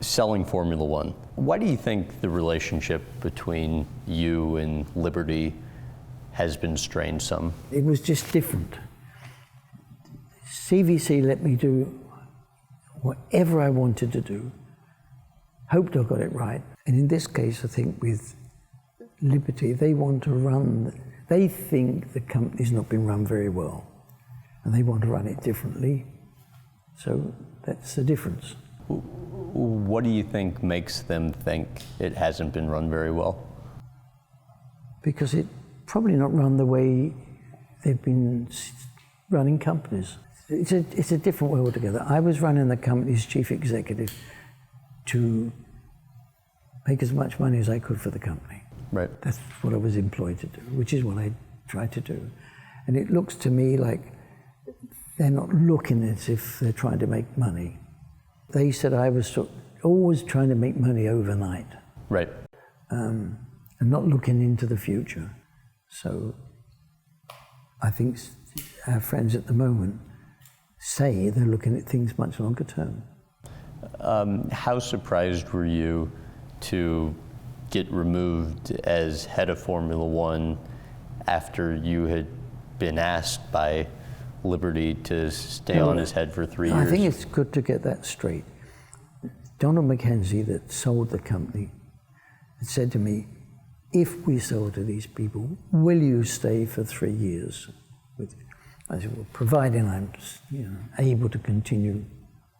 selling Formula One. Why do you think the relationship between you and Liberty has been strained some? It was just different. CVC let me do whatever I wanted to do. Hoped I got it right. And in this case, I think with Liberty, they think the company's not been run very well, and they want to run it differently. So that's the difference. What do you think makes them think it hasn't been run very well? Because it's probably not run the way they've been running companies. It's a different way altogether. I was running the company as chief executive to make as much money as I could for the company. Right. That's what I was employed to do, which is what I tried to do. And it looks to me like they're not looking as if they're trying to make money. They said I was always trying to make money overnight. Right. And not looking into the future. So I think our friends at the moment say they're looking at things much longer term. How surprised were you to get removed as head of Formula One after you had been asked by Liberty to stay on as head for 3 years? I think it's good to get that straight. Donald McKenzie, that sold the company, had said to me, if we sold to these people, will you stay for 3 years? I said, well, providing I'm able to continue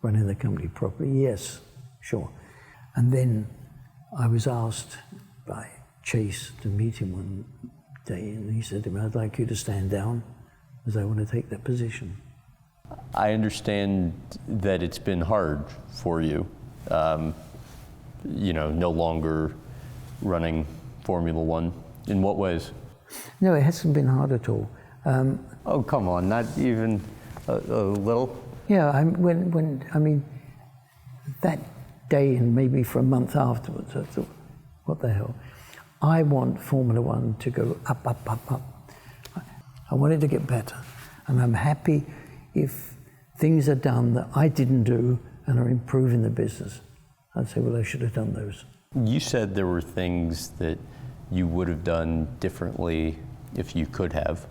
running the company properly, yes, sure. And then I was asked by Chase to meet him one day, and he said to me, I'd like you to stand down, because I want to take that position. I understand that it's been hard for you, no longer running Formula One. In what ways? No, it hasn't been hard at all. Oh, come on, not even a little? Yeah, that day and maybe for a month afterwards, I thought, what the hell? I want Formula One to go up, up, up, up. I want it to get better. And I'm happy if things are done that I didn't do and are improving the business. I'd say, well, I should have done those. You said there were things that you would have done differently if you could have.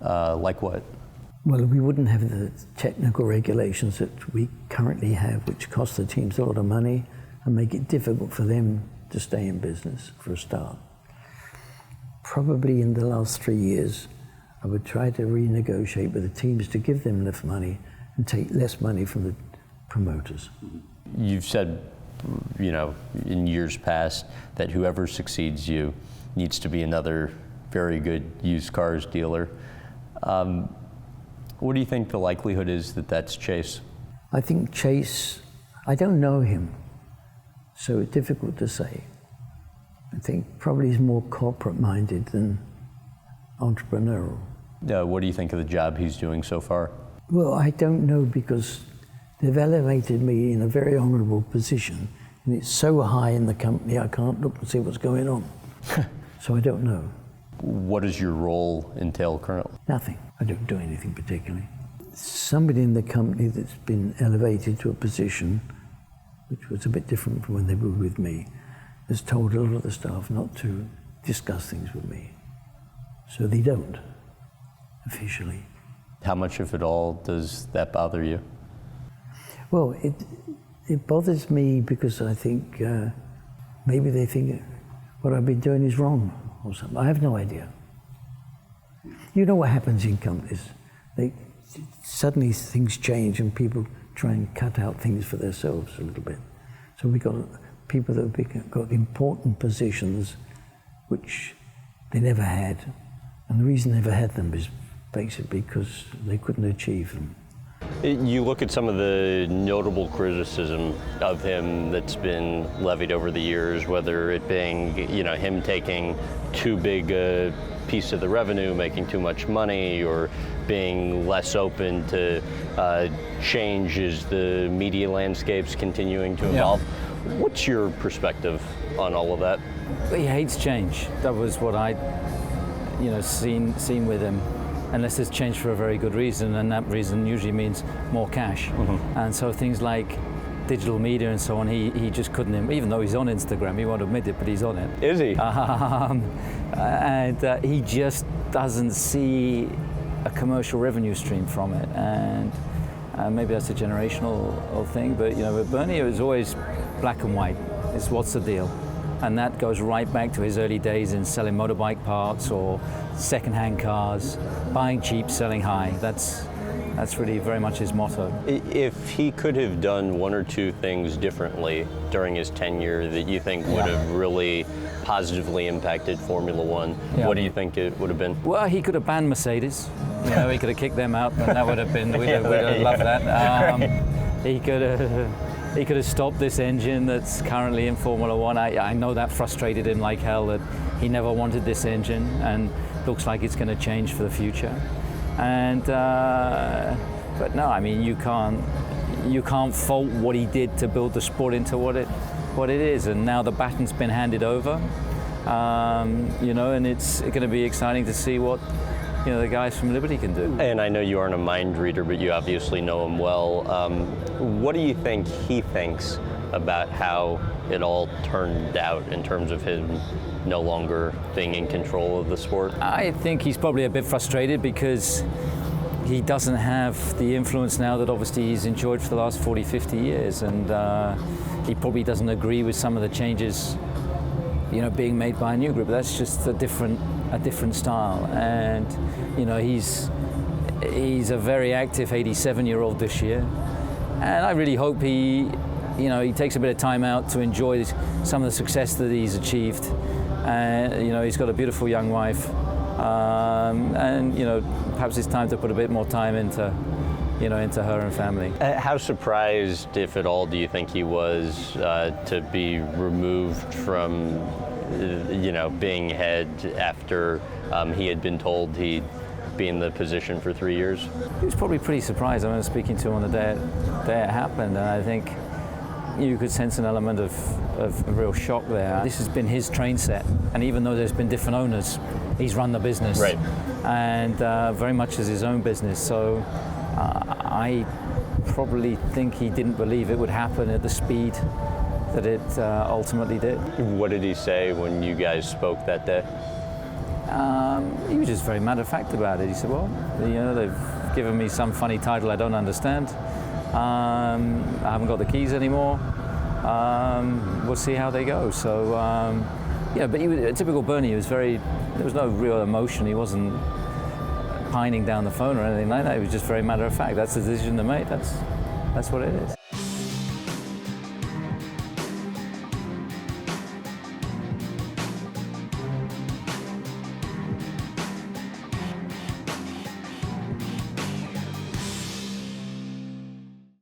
Like what? Well, we wouldn't have the technical regulations that we currently have, which cost the teams a lot of money and make it difficult for them to stay in business, for a start. Probably in the last 3 years, I would try to renegotiate with the teams to give them enough money and take less money from the promoters. You've said, in years past, that whoever succeeds you needs to be another very good used cars dealer. What do you think the likelihood is that that's Chase? I think Chase, I don't know him, so it's difficult to say. I think probably he's more corporate-minded than entrepreneurial. What do you think of the job he's doing so far? Well, I don't know, because they've elevated me in a very honorable position, and it's so high in the company I can't look and see what's going on. So I don't know. What does your role entail currently? Nothing. I don't do anything particularly. Somebody in the company that's been elevated to a position which was a bit different from when they were with me has told a lot of the staff not to discuss things with me. So they don't, officially. How much, if at all, does that bother you? Well, it bothers me because I think maybe they think what I've been doing is wrong or something. I have no idea. You know what happens in companies. Suddenly things change and people try and cut out things for themselves a little bit. So we've got people that have got important positions which they never had. And the reason they never had them is basically because they couldn't achieve them. You look at some of the notable criticism of him that's been levied over the years, whether it being, him taking too big a piece of the revenue, making too much money, or being less open to change as the media landscape's continuing to evolve. Yeah. What's your perspective on all of that? He hates change. That was what I, seen with him. Unless it's changed for a very good reason, and that reason usually means more cash. Mm-hmm. And so things like digital media and so on, he just couldn't, even though he's on Instagram, he won't admit it, but he's on it. Is he? And he just doesn't see a commercial revenue stream from it. And maybe that's a generational thing, but with Bernie, it was always black and white. It's what's the deal? And that goes right back to his early days in selling motorbike parts or second-hand cars, buying cheap, selling high. That's really very much his motto. If he could have done one or two things differently during his tenure that you think would have really positively impacted Formula One, what do you think it would have been? Well, he could have banned Mercedes. He could have kicked them out, and that would have been, we'd have loved that. He could have stopped this engine that's currently in Formula One. I know that frustrated him like hell, that he never wanted this engine, and looks like it's going to change for the future. And but no, I mean, you can't fault what he did to build the sport into what it is. And now the baton's been handed over, and it's going to be exciting to see what the guys from Liberty can do. And I know you aren't a mind reader, but you obviously know him well. What do you think he thinks about how it all turned out in terms of him no longer being in control of the sport? I think he's probably a bit frustrated because he doesn't have the influence now that obviously he's enjoyed for the last 40, 50 years. And he probably doesn't agree with some of the changes being made by a new group. That's just a different style. And he's a very active 87-year-old this year. And I really hope he takes a bit of time out to enjoy some of the success that he's achieved. And he's got a beautiful young wife, and perhaps it's time to put a bit more time into her and family. How surprised, if at all, do you think he was to be removed from being head after he had been told he'd be in the position for 3 years? He was probably pretty surprised. I remember speaking to him on the day it happened, and I think you could sense an element of real shock there. This has been his train set, and even though there's been different owners, he's run the business, right, and very much as his own business. So I probably think he didn't believe it would happen at the speed that it ultimately did. What did he say when you guys spoke that day? He was just very matter of fact about it. He said, well, they've given me some funny title I don't understand. I haven't got the keys anymore. We'll see how they go. So, but he was a typical Bernie. He was there was no real emotion. He wasn't pining down the phone or anything like that. He was just very matter of fact. That's the decision to make. That's what it is.